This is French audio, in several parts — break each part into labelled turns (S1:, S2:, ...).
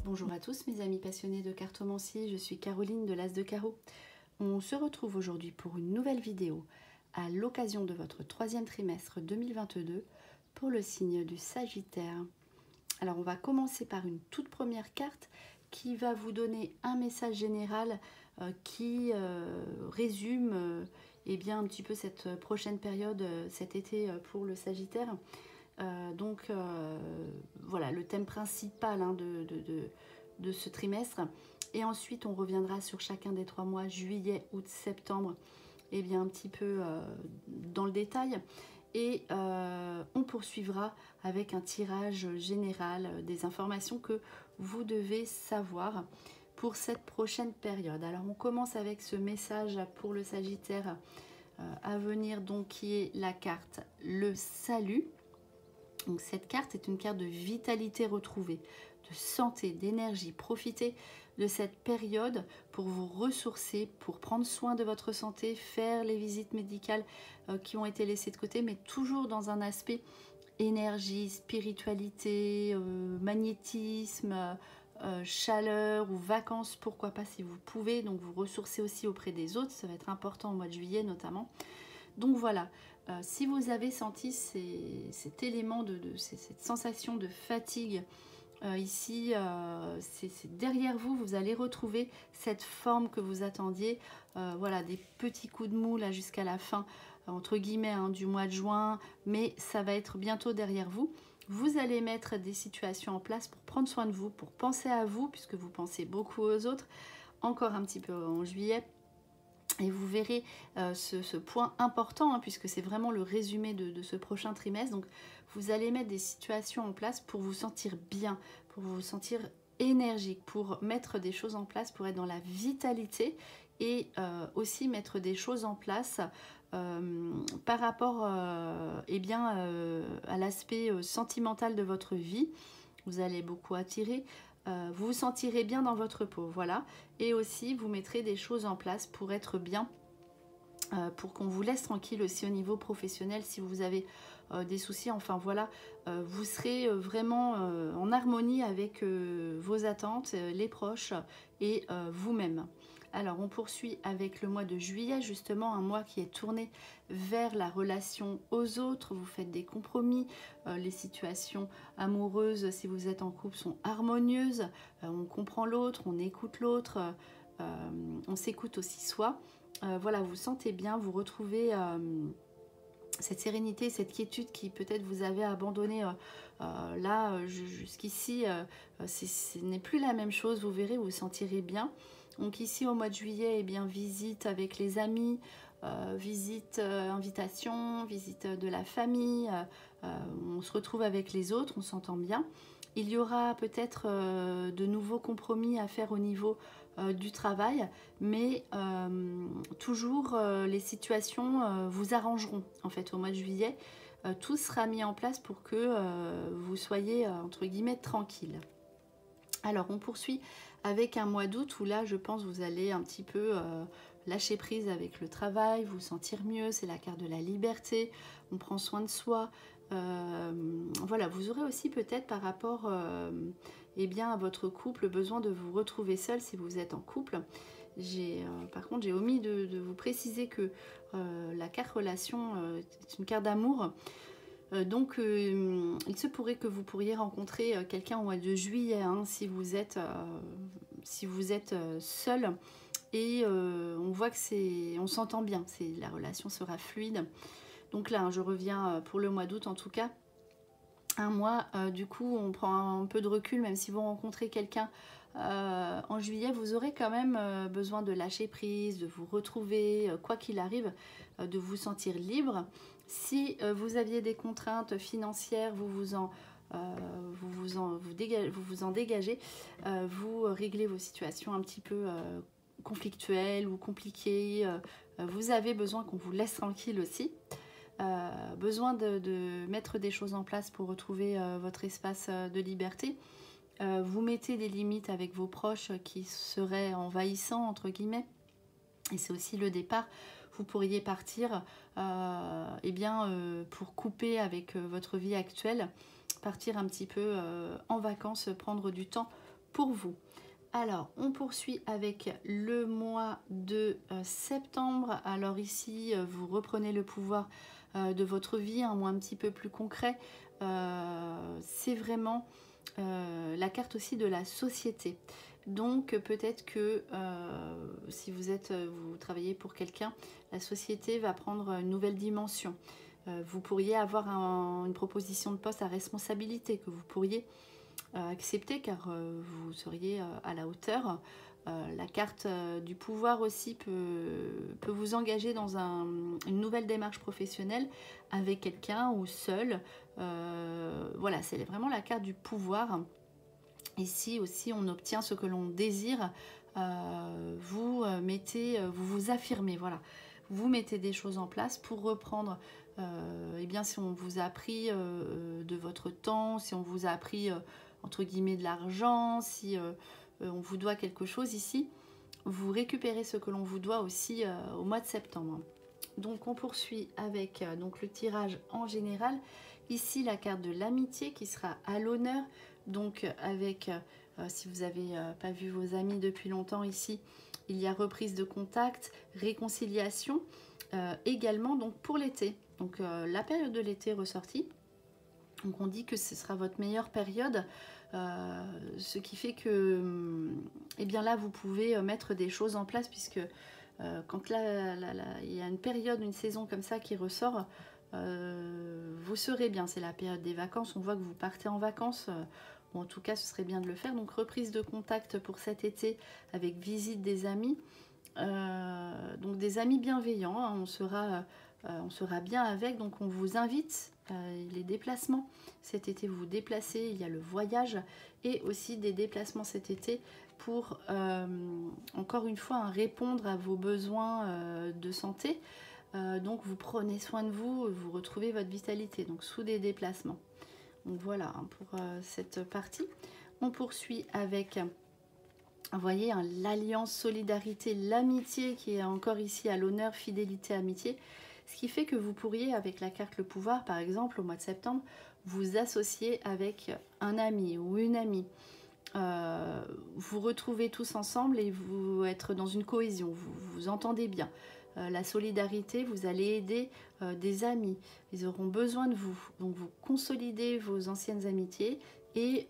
S1: Bonjour à tous mes amis passionnés de cartomancie, je suis Caroline de l'As de Carreau. On se retrouve aujourd'hui pour une nouvelle vidéo à l'occasion de votre troisième trimestre 2022 pour le signe du Sagittaire. Alors on va commencer par une toute première carte qui va vous donner un message général qui résume eh bien, un petit peu cette prochaine période, cet été pour le Sagittaire. Voilà le thème principal de ce trimestre. Et ensuite, on reviendra sur chacun des 3 mois, juillet, août, septembre, et bien un petit peu dans le détail. Et on poursuivra avec un tirage général des informations que vous devez savoir pour cette prochaine période. Alors, on commence avec ce message pour le Sagittaire à venir, donc qui est la carte Le Salut. Donc cette carte est une carte de vitalité retrouvée, de santé, d'énergie. Profitez de cette période pour vous ressourcer, pour prendre soin de votre santé, faire les visites médicales qui ont été laissées de côté, mais toujours dans un aspect énergie, spiritualité, magnétisme, chaleur ou vacances, pourquoi pas si vous pouvez. Donc vous ressourcez aussi auprès des autres, ça va être important au mois de juillet notamment. Donc voilà, si vous avez senti cet élément, cette sensation de fatigue ici, c'est derrière vous, vous allez retrouver cette forme que vous attendiez. Voilà, des petits coups de mou là jusqu'à la fin, entre guillemets, hein, du mois de juin, mais ça va être bientôt derrière vous. Vous allez mettre des situations en place pour prendre soin de vous, pour penser à vous, puisque vous pensez beaucoup aux autres, encore un petit peu en juillet. Et vous verrez ce point important, hein, puisque c'est vraiment le résumé de ce prochain trimestre. Donc, vous allez mettre des situations en place pour vous sentir bien, pour vous sentir énergique, pour mettre des choses en place, pour être dans la vitalité et aussi mettre des choses en place par rapport eh bien, à l'aspect sentimental de votre vie. Vous allez beaucoup attirer. Vous vous sentirez bien dans votre peau, voilà. Et aussi, vous mettrez des choses en place pour être bien, pour qu'on vous laisse tranquille aussi au niveau professionnel si vous avez des soucis. Enfin voilà, vous serez vraiment en harmonie avec vos attentes, les proches et vous-même. Alors on poursuit avec le mois de juillet, justement un mois qui est tourné vers la relation aux autres. Vous faites des compromis, les situations amoureuses si vous êtes en couple sont harmonieuses, on comprend l'autre, on écoute l'autre, on s'écoute aussi soi. Voilà, vous sentez bien, vous retrouvez cette sérénité, cette quiétude qui peut-être vous avez abandonné là jusqu'ici, ce n'est plus la même chose, vous verrez, vous vous sentirez bien. Donc ici au mois de juillet, eh bien, visite avec les amis, visite, invitation, visite de la famille, on se retrouve avec les autres, on s'entend bien. Il y aura peut-être de nouveaux compromis à faire au niveau du travail, mais toujours les situations vous arrangeront en fait au mois de juillet. Tout sera mis en place pour que vous soyez entre guillemets tranquille. Alors on poursuit avec un mois d'août où là je pense vous allez un petit peu lâcher prise avec le travail, vous sentir mieux, c'est la carte de la liberté, on prend soin de soi. Voilà, vous aurez aussi peut-être par rapport eh bien, à votre couple besoin de vous retrouver seul si vous êtes en couple. Par contre j'ai omis de vous préciser que la carte relation est une carte d'amour. Donc il se pourrait que vous pourriez rencontrer quelqu'un au mois de juillet hein, si vous êtes seul et on voit que on s'entend bien, la relation sera fluide. Donc là je reviens pour le mois d'août en tout cas, un mois du coup on prend un peu de recul, même si vous rencontrez quelqu'un en juillet, vous aurez quand même besoin de lâcher prise, de vous retrouver, quoi qu'il arrive, de vous sentir libre. Si vous aviez des contraintes financières, vous vous en dégagez, vous réglez vos situations un petit peu conflictuelles ou compliquées. Vous avez besoin qu'on vous laisse tranquille aussi. Besoin de mettre des choses en place pour retrouver votre espace de liberté. Vous mettez des limites avec vos proches qui seraient envahissants entre guillemets, et c'est aussi le départ. Vous pourriez partir eh bien, pour couper avec votre vie actuelle, partir un petit peu en vacances, prendre du temps pour vous. Alors, on poursuit avec le mois de septembre. Alors ici, vous reprenez le pouvoir de votre vie, un mois un petit peu plus concret. C'est vraiment la carte aussi de la société. Donc peut-être que si vous travaillez pour quelqu'un, la société va prendre une nouvelle dimension. Vous pourriez avoir une proposition de poste à responsabilité que vous pourriez accepter car vous seriez à la hauteur. La carte du pouvoir aussi peut vous engager dans une nouvelle démarche professionnelle avec quelqu'un ou seul. Voilà, c'est vraiment la carte du pouvoir. Ici aussi, on obtient ce que l'on désire. Vous vous affirmez, voilà. Vous mettez des choses en place pour reprendre. Eh bien, si on vous a pris de votre temps, si on vous a pris entre guillemets de l'argent, si on vous doit quelque chose ici, vous récupérez ce que l'on vous doit aussi au mois de septembre. Donc on poursuit avec donc le tirage en général. Ici la carte de l'amitié qui sera à l'honneur. Donc avec, si vous n'avez pas vu vos amis depuis longtemps ici, il y a reprise de contact, réconciliation également donc pour l'été. Donc la période de l'été ressortie. Donc on dit que ce sera votre meilleure période, ce qui fait que eh bien là vous pouvez mettre des choses en place puisque quand là, il y a une période, une saison comme ça qui ressort, vous serez bien, c'est la période des vacances, on voit que vous partez en vacances, ou en tout cas ce serait bien de le faire. Donc reprise de contact pour cet été avec visite des amis, donc des amis bienveillants, hein, on sera bien avec, donc on vous invite, les déplacements cet été, vous vous déplacez, il y a le voyage et aussi des déplacements cet été pour encore une fois répondre à vos besoins de santé. Donc vous prenez soin de vous, vous retrouvez votre vitalité, donc sous des déplacements. Donc voilà hein, pour cette partie. On poursuit avec, vous voyez, hein, l'alliance, solidarité, l'amitié qui est encore ici à l'honneur, fidélité, amitié. Ce qui fait que vous pourriez, avec la carte le pouvoir, par exemple, au mois de septembre, vous associer avec un ami ou une amie. Vous retrouvez tous ensemble et vous être dans une cohésion, vous vous entendez bien. La solidarité, vous allez aider des amis, ils auront besoin de vous. Donc vous consolidez vos anciennes amitiés et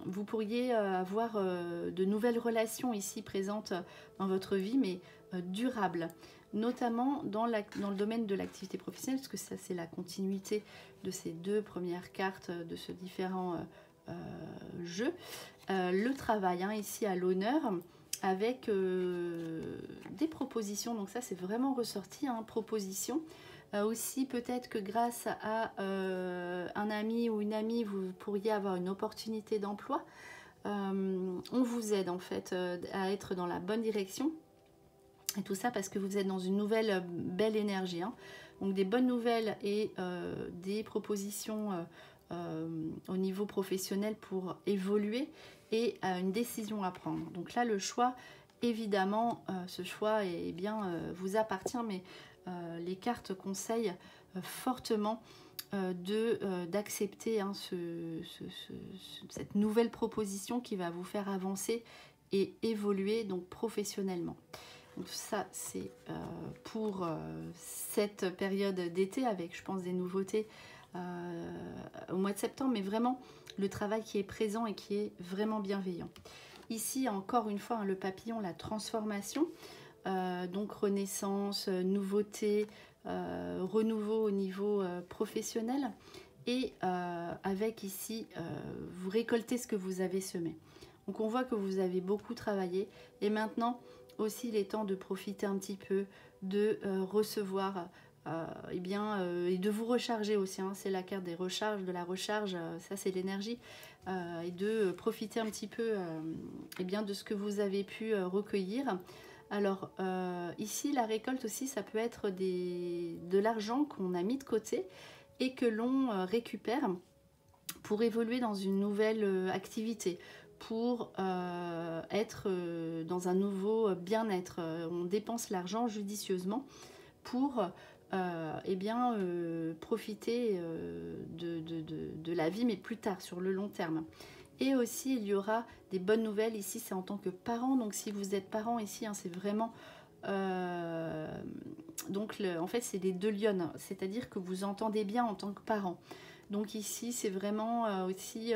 S1: vous pourriez avoir de nouvelles relations ici présentes dans votre vie, mais durables. Notamment dans le domaine de l'activité professionnelle, parce que ça c'est la continuité de ces deux premières cartes de ce différent jeu. Le travail, hein, ici à l'honneur, avec des propositions, donc ça c'est vraiment ressorti, hein, propositions. Aussi peut-être que grâce à un ami ou une amie, vous pourriez avoir une opportunité d'emploi. On vous aide en fait à être dans la bonne direction. Et tout ça parce que vous êtes dans une nouvelle belle énergie. Hein. Donc des bonnes nouvelles et des propositions au niveau professionnel pour évoluer et une décision à prendre. Donc là, le choix, évidemment, ce choix vous appartient, mais les cartes conseillent fortement d'accepter hein, cette nouvelle proposition qui va vous faire avancer et évoluer donc professionnellement. Donc ça c'est pour cette période d'été avec je pense des nouveautés au mois de septembre, mais vraiment le travail qui est présent et qui est vraiment bienveillant. Ici encore une fois hein, le papillon, la transformation, donc renaissance, nouveauté, renouveau au niveau professionnel et avec ici vous récoltez ce que vous avez semé. Donc on voit que vous avez beaucoup travaillé et maintenant aussi il est temps de profiter un petit peu, de recevoir et de vous recharger aussi, hein, c'est la carte des recharges, de la recharge, ça c'est l'énergie, et de profiter un petit peu de ce que vous avez pu recueillir. Alors ici la récolte aussi ça peut être de l'argent qu'on a mis de côté et que l'on récupère pour évoluer dans une nouvelle activité, pour être dans un nouveau bien-être. On dépense l'argent judicieusement pour profiter de la vie, mais plus tard, sur le long terme. Et aussi, il y aura des bonnes nouvelles. Ici, c'est en tant que parent. Donc, si vous êtes parent ici, hein, c'est vraiment... en fait, c'est les deux lionnes. C'est-à-dire que vous entendez bien en tant que parent. Donc ici, c'est vraiment aussi...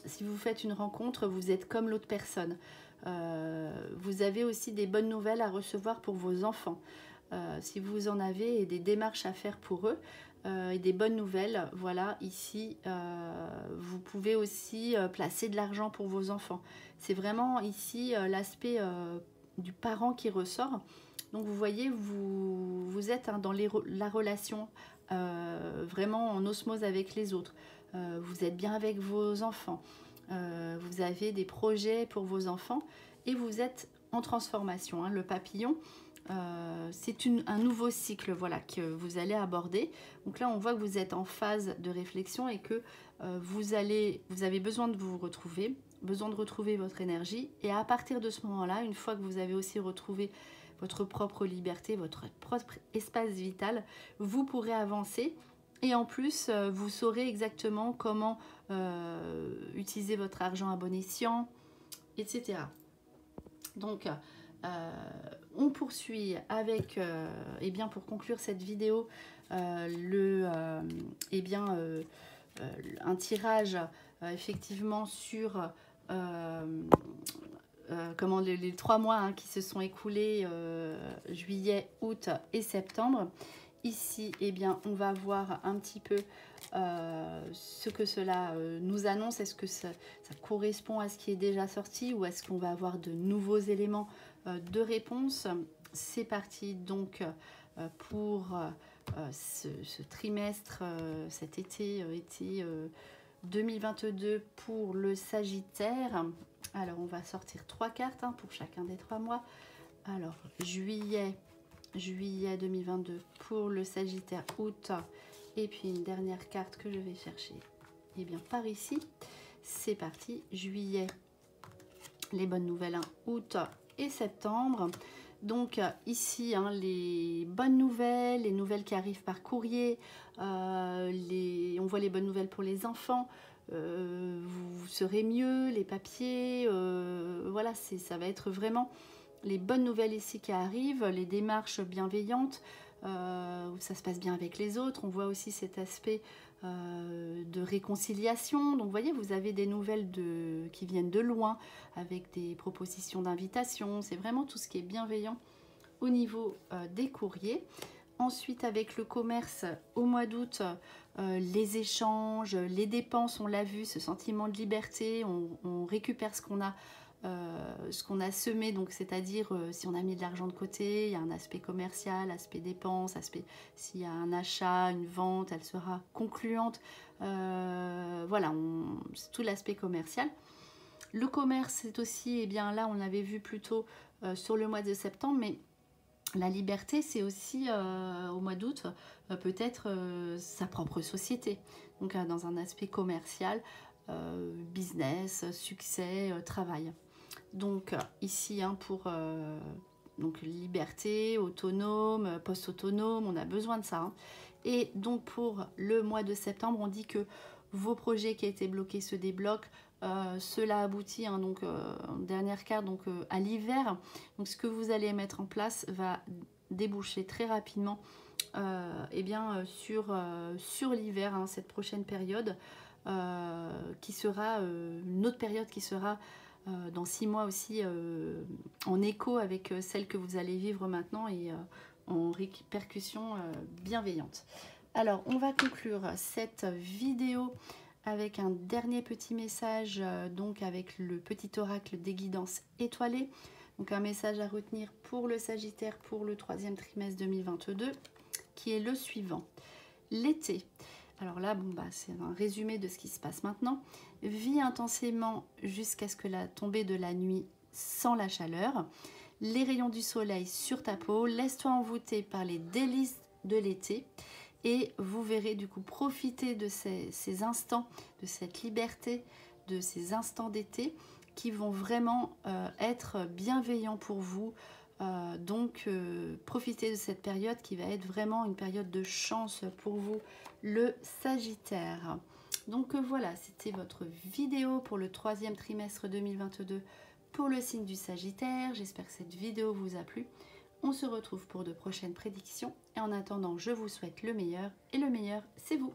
S1: si vous faites une rencontre, vous êtes comme l'autre personne. Vous avez aussi des bonnes nouvelles à recevoir pour vos enfants. Si vous en avez, et des démarches à faire pour eux, et des bonnes nouvelles, voilà, ici, vous pouvez aussi placer de l'argent pour vos enfants. C'est vraiment ici l'aspect du parent qui ressort. Donc vous voyez, vous êtes hein, dans la relation, vraiment en osmose avec les autres. Vous êtes bien avec vos enfants. Vous avez des projets pour vos enfants et vous êtes en transformation. Hein. Le papillon, c'est un nouveau cycle voilà, que vous allez aborder. Donc là, on voit que vous êtes en phase de réflexion et que vous avez besoin de vous retrouver, besoin de retrouver votre énergie. Et à partir de ce moment-là, une fois que vous avez aussi retrouvé votre propre liberté, votre propre espace vital, vous pourrez avancer. Et en plus, vous saurez exactement comment utiliser votre argent à bon escient, etc. Donc, on poursuit avec, eh bien, pour conclure cette vidéo, un tirage effectivement sur comment les 3 mois hein, qui se sont écoulés, juillet, août et septembre. Ici, eh bien, on va voir un petit peu ce que cela nous annonce. Est-ce que ça correspond à ce qui est déjà sorti ou est-ce qu'on va avoir de nouveaux éléments de réponse? C'est parti donc pour ce trimestre, cet été 2022 pour le Sagittaire. Alors, on va sortir 3 cartes hein, pour chacun des 3 mois. Alors, juillet 2022 pour le Sagittaire, août, et puis une dernière carte que je vais chercher et bien par ici. C'est parti, juillet, les bonnes nouvelles, hein, août et septembre. Donc ici, hein, les bonnes nouvelles, les nouvelles qui arrivent par courrier, on voit les bonnes nouvelles pour les enfants, vous serez mieux, les papiers, voilà, ça va être vraiment les bonnes nouvelles ici qui arrivent, les démarches bienveillantes, où ça se passe bien avec les autres. On voit aussi cet aspect de réconciliation. Donc vous voyez, vous avez des nouvelles qui viennent de loin, avec des propositions d'invitation. C'est vraiment tout ce qui est bienveillant au niveau des courriers. Ensuite, avec le commerce, au mois d'août, les échanges, les dépenses, on l'a vu, ce sentiment de liberté, on récupère ce qu'on a semé, donc c'est-à-dire si on a mis de l'argent de côté, il y a un aspect commercial, aspect dépenses, s'il y a un achat, une vente, elle sera concluante. Voilà, c'est tout l'aspect commercial. Le commerce, c'est aussi, eh bien là, on avait vu plutôt sur le mois de septembre, mais la liberté, c'est aussi au mois d'août, peut-être sa propre société. Donc dans un aspect commercial, business, succès, travail. Donc ici, hein, pour donc liberté, autonome, post-autonome, on a besoin de ça. Hein. Et donc pour le mois de septembre, on dit que vos projets qui étaient bloqués se débloquent. Cela aboutit hein, donc en dernière carte donc à l'hiver. Donc ce que vous allez mettre en place va déboucher très rapidement eh bien, sur l'hiver, hein, cette prochaine période qui sera une autre période qui sera dans 6 mois aussi en écho avec celle que vous allez vivre maintenant et en répercussion bienveillante. Alors, on va conclure cette vidéo avec un dernier petit message, donc avec le petit oracle des guidances étoilées. Donc un message à retenir pour le Sagittaire pour le 3e trimestre 2022, qui est le suivant. L'été. Alors là, bon, c'est un résumé de ce qui se passe maintenant. Vis intensément jusqu'à ce que la tombée de la nuit sent la chaleur. Les rayons du soleil sur ta peau. Laisse-toi envoûter par les délices de l'été. Et vous verrez du coup profiter de ces instants, de cette liberté, de ces instants d'été qui vont vraiment être bienveillants pour vous. Donc profitez de cette période qui va être vraiment une période de chance pour vous, le Sagittaire. Donc voilà, c'était votre vidéo pour le 3e trimestre 2022 pour le signe du Sagittaire. J'espère que cette vidéo vous a plu. On se retrouve pour de prochaines prédictions. Et en attendant, je vous souhaite le meilleur. Et le meilleur, c'est vous.